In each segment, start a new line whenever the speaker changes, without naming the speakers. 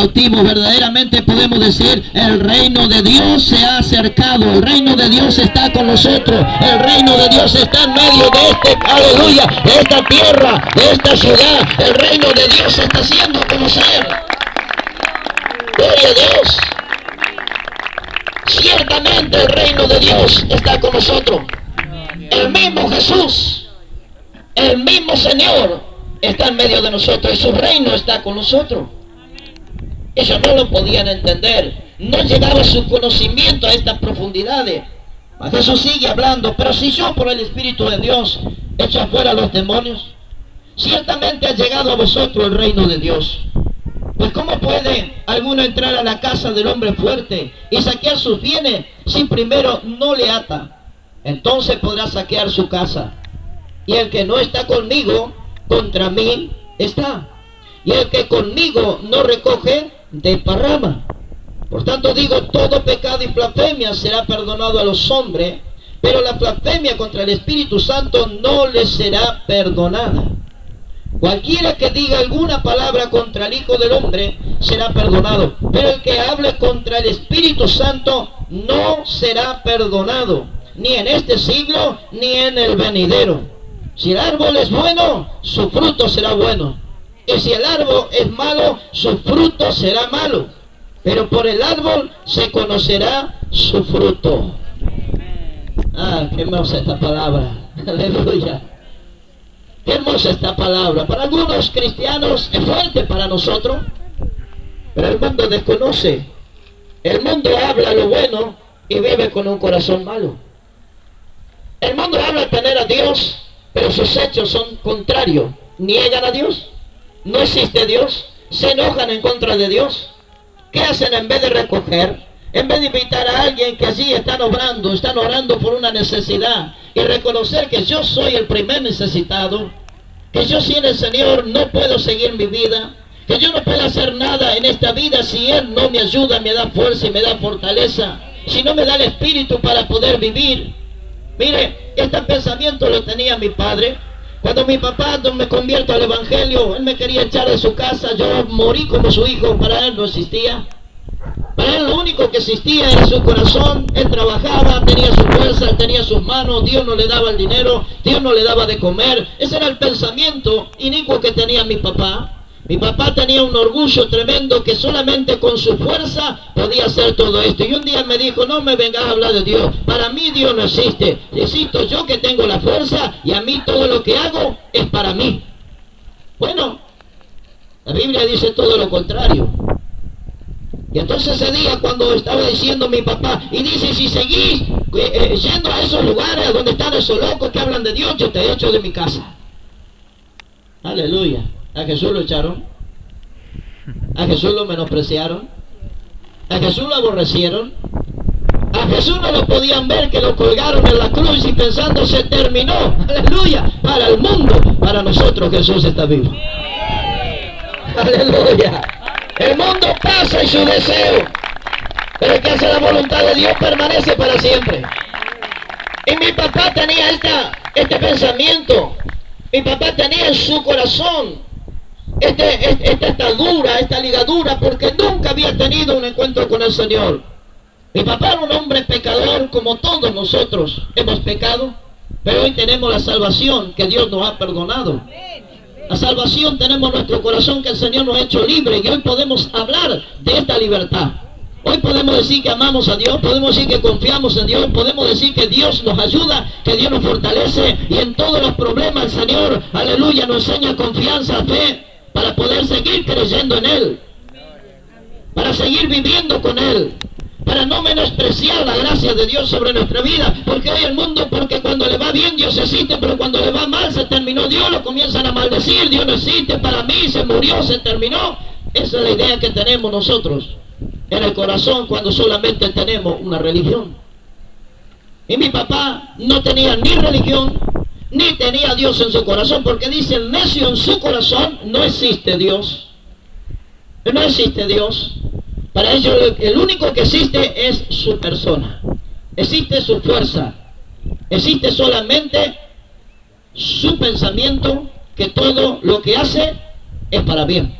cautivos. Verdaderamente podemos decir, el reino de Dios se ha acercado, el reino de Dios está con nosotros, el reino de Dios está en medio de aleluya, de esta tierra, de esta ciudad. El reino de Dios se está haciendo conocer. Gloria a Dios. Ciertamente el reino de Dios está con nosotros. El mismo Jesús, el mismo Señor está en medio de nosotros y su reino está con nosotros. Ellos no lo podían entender, no llegaba su conocimiento a estas profundidades. Jesús sigue hablando, pero si yo por el Espíritu de Dios echo afuera a los demonios, ciertamente ha llegado a vosotros el reino de Dios. Pues ¿cómo puede alguno entrar a la casa del hombre fuerte y saquear sus bienes si primero no le ata? Entonces podrá saquear su casa. Y el que no está conmigo, contra mí está. Y el que conmigo no recoge, desparrama. Por tanto digo, todo pecado y blasfemia será perdonado a los hombres, pero la blasfemia contra el Espíritu Santo no les será perdonada. Cualquiera que diga alguna palabra contra el Hijo del Hombre será perdonado, pero el que hable contra el Espíritu Santo no será perdonado, ni en este siglo ni en el venidero. Si el árbol es bueno, su fruto será bueno, y si el árbol es malo, su fruto será malo. Pero por el árbol se conocerá su fruto. Ah, qué hermosa esta palabra. Aleluya. Qué hermosa esta palabra. Para algunos cristianos es fuerte, para nosotros, pero el mundo desconoce. El mundo habla lo bueno y vive con un corazón malo. El mundo habla tener a Dios, pero sus hechos son contrarios. Niegan a Dios, no existe Dios, se enojan en contra de Dios. ¿Qué hacen en vez de recoger? En vez de invitar a alguien que allí están orando por una necesidad, y reconocer que yo soy el primer necesitado, que yo sin el Señor no puedo seguir mi vida, que yo no puedo hacer nada en esta vida si Él no me ayuda, me da fuerza y me da fortaleza, si no me da el Espíritu para poder vivir. Mire, este pensamiento lo tenía mi padre. Cuando mi papá me convierto al Evangelio, él me quería echar de su casa, yo morí como su hijo, para él no existía. Para él lo único que existía era su corazón. Él trabajaba, tenía su fuerza, tenía sus manos, Dios no le daba el dinero, Dios no le daba de comer. Ese era el pensamiento inicuo que tenía mi papá. Mi papá tenía un orgullo tremendo que solamente con su fuerza podía hacer todo esto. Y un día me dijo, no me vengas a hablar de Dios. Para mí Dios no existe. Existo yo que tengo la fuerza y a mí todo lo que hago es para mí. Bueno, la Biblia dice todo lo contrario. Y entonces ese día cuando estaba diciendo mi papá, y dice, si seguís yendo a esos lugares donde están esos locos que hablan de Dios, yo te echo de mi casa. Aleluya. A Jesús lo echaron, a Jesús lo menospreciaron, a Jesús lo aborrecieron, a Jesús no lo podían ver, que lo colgaron en la cruz y pensando se terminó. Aleluya. Para el mundo, para nosotros Jesús está vivo. Aleluya. El mundo pasa y su deseo, pero el que hace la voluntad de Dios permanece para siempre. Y mi papá tenía este pensamiento. Mi papá tenía en su corazón esta atadura, esta ligadura, porque nunca había tenido un encuentro con el Señor. Mi papá era un hombre pecador, como todos nosotros hemos pecado, pero hoy tenemos la salvación que Dios nos ha perdonado. La salvación tenemos en nuestro corazón, que el Señor nos ha hecho libre, y hoy podemos hablar de esta libertad. Hoy podemos decir que amamos a Dios, podemos decir que confiamos en Dios, podemos decir que Dios nos ayuda, que Dios nos fortalece, y en todos los problemas el Señor, aleluya, nos enseña confianza, fe, para poder seguir creyendo en Él, para seguir viviendo con Él, para no menospreciar la gracia de Dios sobre nuestra vida, porque hoy el mundo, porque cuando le va bien Dios existe, pero cuando le va mal se terminó Dios, lo comienzan a maldecir, Dios no existe para mí, se murió, se terminó. Esa es la idea que tenemos nosotros en el corazón cuando solamente tenemos una religión. Y mi papá no tenía ni religión, ni tenía a Dios en su corazón, porque dice el necio en su corazón, no existe Dios. No existe Dios. Para ellos el único que existe es su persona. Existe su fuerza. Existe solamente su pensamiento, que todo lo que hace es para bien.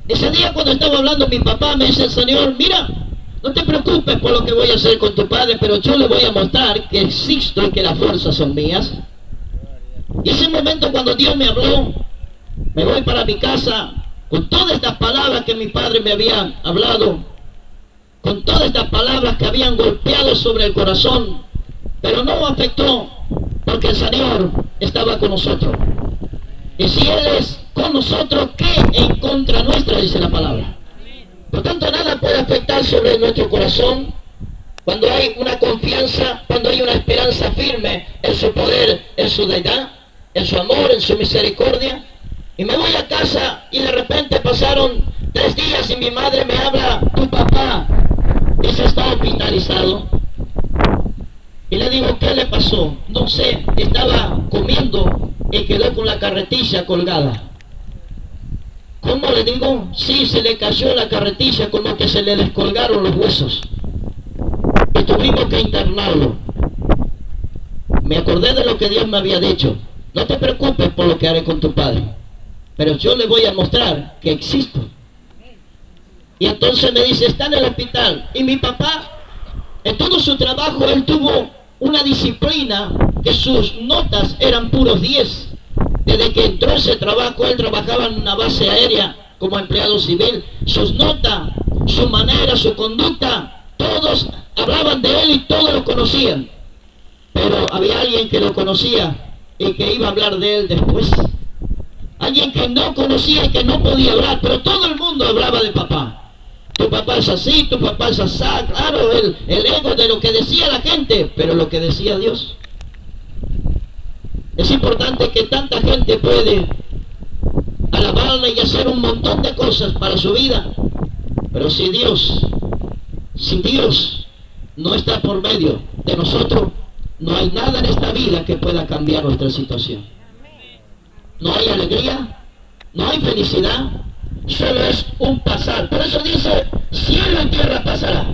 Ese día cuando estaba hablando mi papá me dice el Señor, mira, no te preocupes por lo que voy a hacer con tu padre, pero yo le voy a mostrar que existo y que las fuerzas son mías. Y ese momento cuando Dios me habló, me voy para mi casa con todas estas palabras que mi padre me había hablado, con todas estas palabras que habían golpeado sobre el corazón, pero no afectó, porque el Señor estaba con nosotros. Y si Él es con nosotros, ¿qué en contra nuestra? Dice la palabra. Por tanto, nada puede afectar sobre nuestro corazón cuando hay una confianza, cuando hay una esperanza firme en su poder, en su deidad, en su amor, en su misericordia. Y me voy a casa y de repente pasaron 3 días y mi madre me habla, tu papá dice está hospitalizado. Y le digo, ¿qué le pasó? No sé, estaba comiendo y quedó con la carretilla colgada. ¿Cómo le digo? Sí, se le cayó la carretilla, como que se le descolgaron los huesos. Y tuvimos que internarlo. Me acordé de lo que Dios me había dicho. No te preocupes por lo que haré con tu padre, pero yo le voy a mostrar que existo. Y entonces me dice, está en el hospital. Y mi papá, en todo su trabajo, él tuvo una disciplina que sus notas eran puros 10. Desde que entró a ese trabajo, él trabajaba en una base aérea como empleado civil. Sus notas, su manera, su conducta, todos hablaban de él y todos lo conocían. Pero había alguien que lo conocía y que iba a hablar de él después. Alguien que no conocía y que no podía hablar, pero todo el mundo hablaba de papá. Tu papá es así, tu papá es así. Claro, el ego de lo que decía la gente, pero lo que decía Dios. Es importante que tanta gente puede alabarle y hacer un montón de cosas para su vida, pero si Dios no está por medio de nosotros, no hay nada en esta vida que pueda cambiar nuestra situación. No hay alegría, no hay felicidad, solo es un pasar. Por eso dice, cielo y tierra pasará.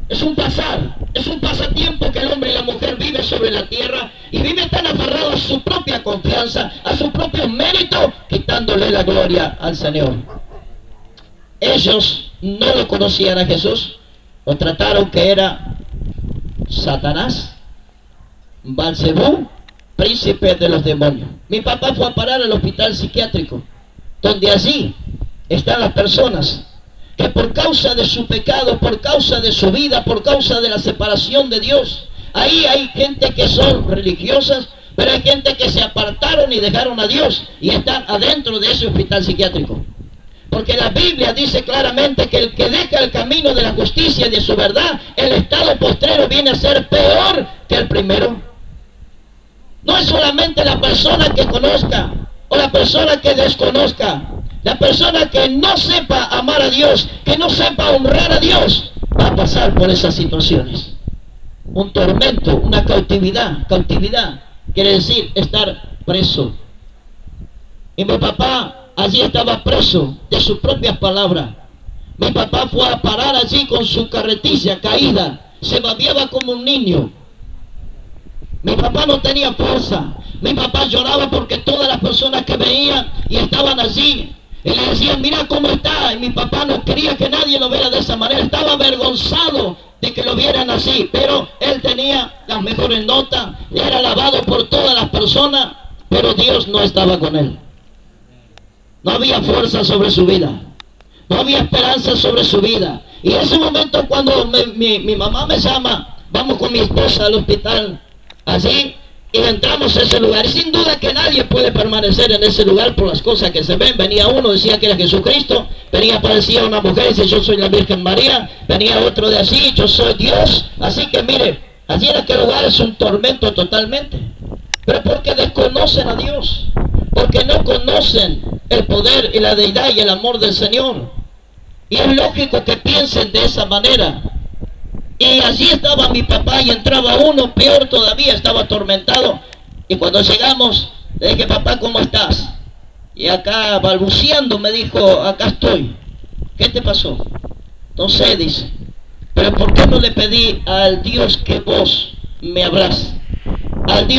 Es un pasar, es un pasatiempo que el hombre y la mujer vive sobre la tierra y vive tan aferrado a su propia confianza, a su propio mérito, quitándole la gloria al Señor. Ellos no lo conocían a Jesús, lo trataron que era Satanás, Belcebú, príncipe de los demonios. Mi papá fue a parar al hospital psiquiátrico, donde allí están las personas que por causa de su pecado, por causa de su vida, por causa de la separación de Dios, ahí hay gente que son religiosas, pero hay gente que se apartaron y dejaron a Dios y están adentro de ese hospital psiquiátrico. Porque la Biblia dice claramente que el que deja el camino de la justicia y de su verdad, el estado postrero viene a ser peor que el primero. No es solamente la persona que conozca o la persona que desconozca. La persona que no sepa amar a Dios, que no sepa honrar a Dios, va a pasar por esas situaciones. Un tormento, una cautividad. Cautividad quiere decir estar preso. Y mi papá allí estaba preso de sus propias palabras. Mi papá fue a parar allí con su carretilla caída. Se babeaba como un niño. Mi papá no tenía fuerza. Mi papá lloraba porque todas las personas que veían y estaban allí, y le decían, mira cómo está. Y mi papá no quería que nadie lo viera de esa manera. Estaba avergonzado de que lo vieran así. Pero él tenía las mejores notas. Era alabado por todas las personas. Pero Dios no estaba con él. No había fuerza sobre su vida. No había esperanza sobre su vida. Y en ese momento cuando mi mamá me llama, vamos con mi esposa al hospital. Allí. Y entramos a ese lugar, y sin duda que nadie puede permanecer en ese lugar por las cosas que se ven. Venía uno, decía que era Jesucristo, venía, parecía una mujer, dice yo soy la Virgen María, venía otro de así, yo soy Dios. Así que mire, allí en aquel lugar es un tormento totalmente, pero porque desconocen a Dios, porque no conocen el poder y la deidad y el amor del Señor. Y es lógico que piensen de esa manera. Y allí estaba mi papá y entraba uno, peor todavía, estaba atormentado. Y cuando llegamos, le dije, papá, ¿cómo estás? Y acá balbuceando me dijo, acá estoy. ¿Qué te pasó? No sé, dice. Pero ¿por qué no le pedí al Dios que vos me hablás? Al Dios